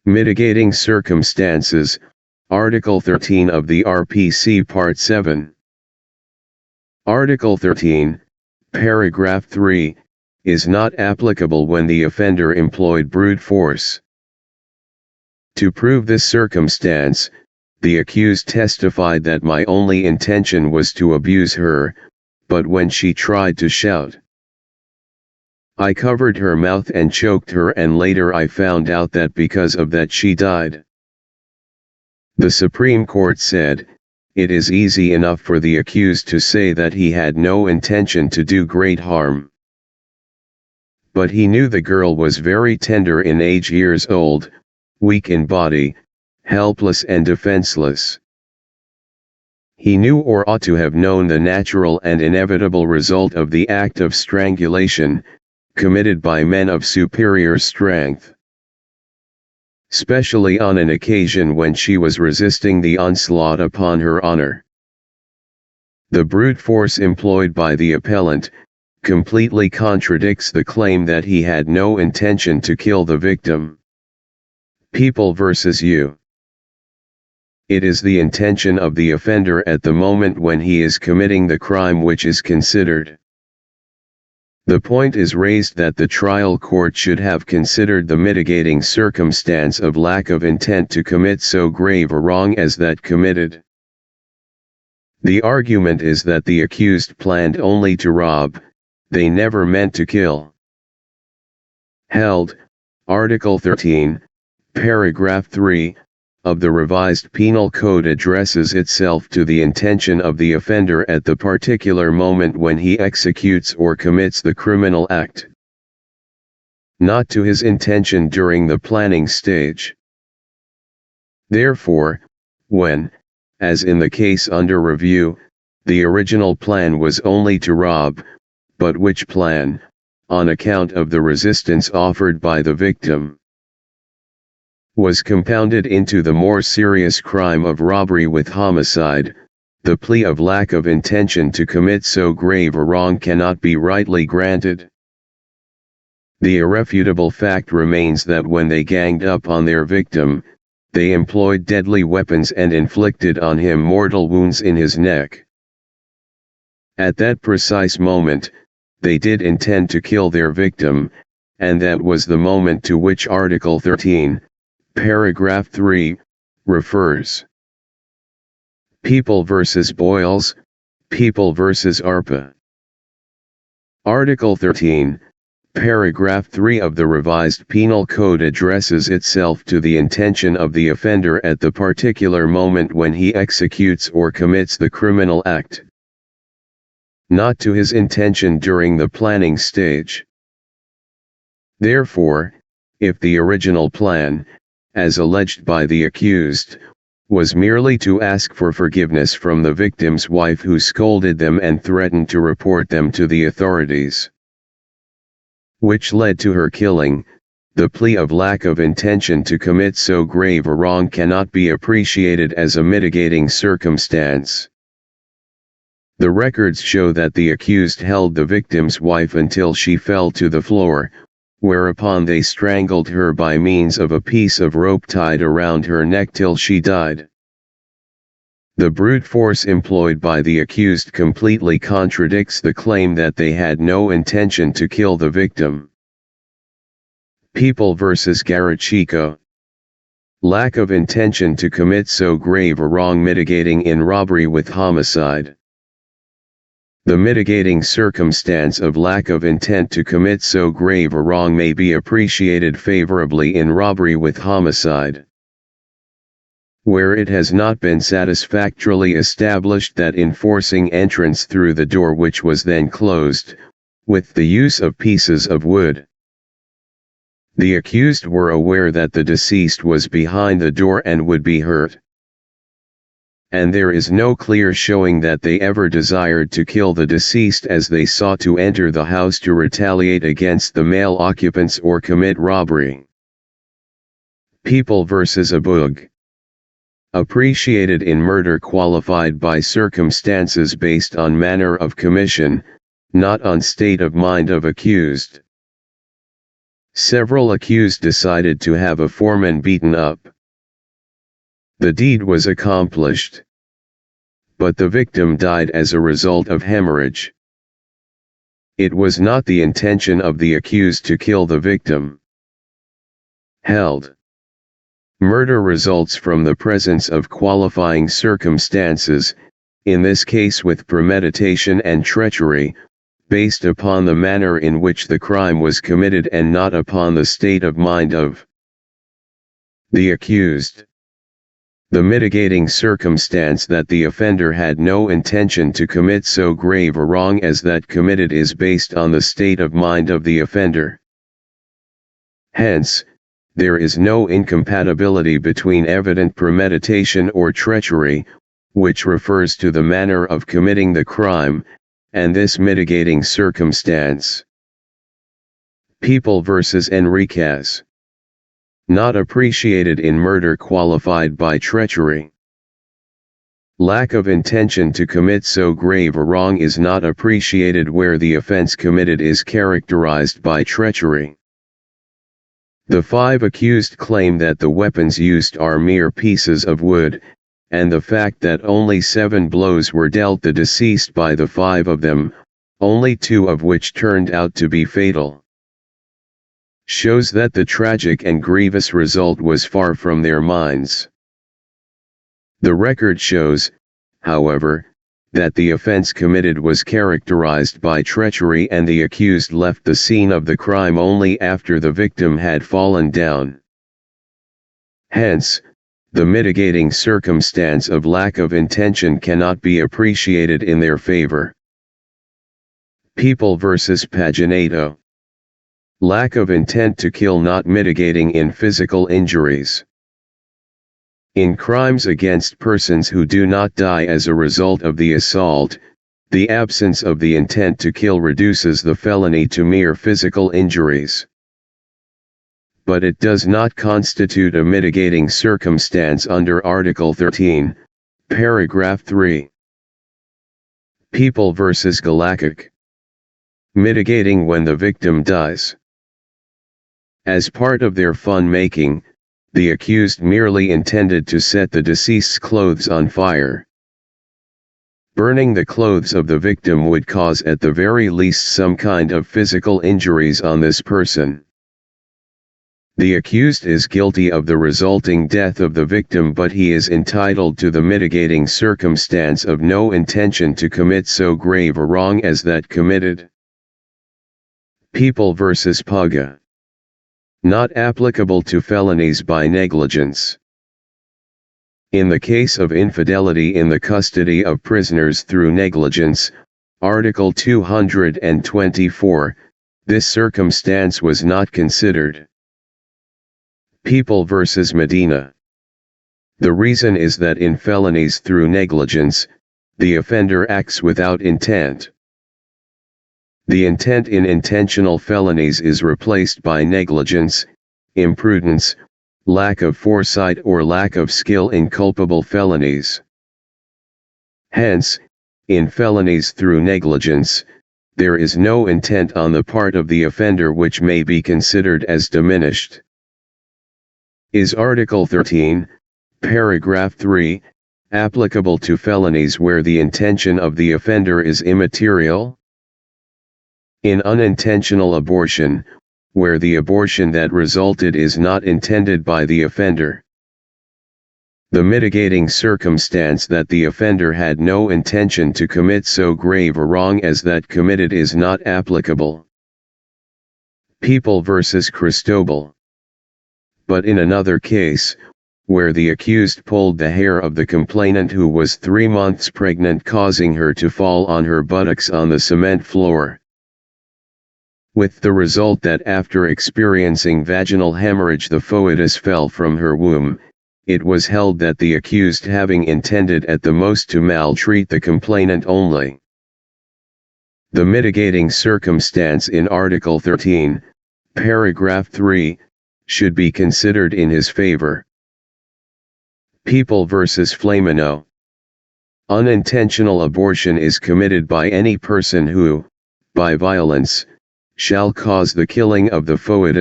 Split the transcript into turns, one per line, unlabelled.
Mitigating circumstances, Article 13 of the RPC Part 7. Article 13, Paragraph 3, is not applicable when the offender employed brute force. To prove this circumstance, the accused testified that my only intention was to abuse her, but when she tried to shout, I covered her mouth and choked her, and later I found out that because of that she died. The Supreme Court said, it is easy enough for the accused to say that he had no intention to do great harm. But he knew the girl was very tender in age, years old, weak in body, helpless and defenseless. He knew, or ought to have known, the natural and inevitable result of the act of strangulation, committed by men of superior strength, especially on an occasion when she was resisting the onslaught upon her honor. The brute force employed by the appellant completely contradicts the claim that he had no intention to kill the victim. People vs. U. It is the intention of the offender at the moment when he is committing the crime which is considered. The point is raised that the trial court should have considered the mitigating circumstance of lack of intent to commit so grave a wrong as that committed. The argument is that the accused planned only to rob, they never meant to kill. Held, Article 13, Paragraph 3, of the Revised Penal Code addresses itself to the intention of the offender at the particular moment when he executes or commits the criminal act, not to his intention during the planning stage. Therefore, when, as in the case under review, the original plan was only to rob, but which plan, on account of the resistance offered by the victim, was compounded into the more serious crime of robbery with homicide, the plea of lack of intention to commit so grave a wrong cannot be rightly granted. The irrefutable fact remains that when they ganged up on their victim, they employed deadly weapons and inflicted on him mortal wounds in his neck. At that precise moment, they did intend to kill their victim, and that was the moment to which Article 13, Paragraph 3, refers. People vs. Boyles, People vs. ARPA. Article 13, Paragraph 3 of the Revised Penal Code addresses itself to the intention of the offender at the particular moment when he executes or commits the criminal act, not to his intention during the planning stage. Therefore, if the original plan, as alleged by the accused, was merely to ask for forgiveness from the victim's wife who scolded them and threatened to report them to the authorities, which led to her killing, the plea of lack of intention to commit so grave a wrong cannot be appreciated as a mitigating circumstance. The records show that the accused held the victim's wife until she fell to the floor, whereupon they strangled her by means of a piece of rope tied around her neck till she died. The brute force employed by the accused completely contradicts the claim that they had no intention to kill the victim. People vs. Garachico. Lack of intention to commit so grave a wrong mitigating in robbery with homicide. The mitigating circumstance of lack of intent to commit so grave a wrong may be appreciated favorably in robbery with homicide, where it has not been satisfactorily established that in forcing entrance through the door which was then closed, with the use of pieces of wood, the accused were aware that the deceased was behind the door and would be hurt, and there is no clear showing that they ever desired to kill the deceased as they sought to enter the house to retaliate against the male occupants or commit robbery. People vs. Abug. Appreciated in murder qualified by circumstances based on manner of commission, not on state of mind of accused. Several accused decided to have a foreman beaten up. The deed was accomplished, but the victim died as a result of hemorrhage. It was not the intention of the accused to kill the victim. Held. Murder results from the presence of qualifying circumstances, in this case with premeditation and treachery, based upon the manner in which the crime was committed and not upon the state of mind of the accused. The mitigating circumstance that the offender had no intention to commit so grave a wrong as that committed is based on the state of mind of the offender. Hence, there is no incompatibility between evident premeditation or treachery, which refers to the manner of committing the crime, and this mitigating circumstance. People versus Enriquez. Not appreciated in murder qualified by treachery. Lack of intention to commit so grave a wrong is not appreciated where the offense committed is characterized by treachery. The 5 accused claim that the weapons used are mere pieces of wood, and the fact that only 7 blows were dealt the deceased by the 5 of them, only 2 of which turned out to be fatal, shows that the tragic and grievous result was far from their minds. The record shows, however, that the offense committed was characterized by treachery and the accused left the scene of the crime only after the victim had fallen down. Hence, the mitigating circumstance of lack of intention cannot be appreciated in their favor. People versus Paginato. Lack of intent to kill not mitigating in physical injuries. In crimes against persons who do not die as a result of the assault, the absence of the intent to kill reduces the felony to mere physical injuries. But it does not constitute a mitigating circumstance under Article 13, Paragraph 3. People versus Galactic. Mitigating when the victim dies. As part of their fun-making, the accused merely intended to set the deceased's clothes on fire. Burning the clothes of the victim would cause at the very least some kind of physical injuries on this person. The accused is guilty of the resulting death of the victim, but he is entitled to the mitigating circumstance of no intention to commit so grave a wrong as that committed. People versus Puga. Not applicable to felonies by negligence. In the case of infidelity in the custody of prisoners through negligence, Article 224, this circumstance was not considered. People versus Medina. The reason is that in felonies through negligence, the offender acts without intent. The intent in intentional felonies is replaced by negligence, imprudence, lack of foresight or lack of skill in culpable felonies. Hence, in felonies through negligence, there is no intent on the part of the offender which may be considered as diminished. Is Article 13, Paragraph 3, applicable to felonies where the intention of the offender is immaterial? In unintentional abortion, where the abortion that resulted is not intended by the offender, the mitigating circumstance that the offender had no intention to commit so grave a wrong as that committed is not applicable. People versus Cristobal. But in another case, where the accused pulled the hair of the complainant who was 3 months pregnant, causing her to fall on her buttocks on the cement floor, with the result that after experiencing vaginal hemorrhage the foetus fell from her womb, it was held that the accused having intended at the most to maltreat the complainant only. The mitigating circumstance in Article 13, Paragraph 3, should be considered in his favor. People versus Flamino. Unintentional abortion is committed by any person who, by violence, shall cause the killing of the foetus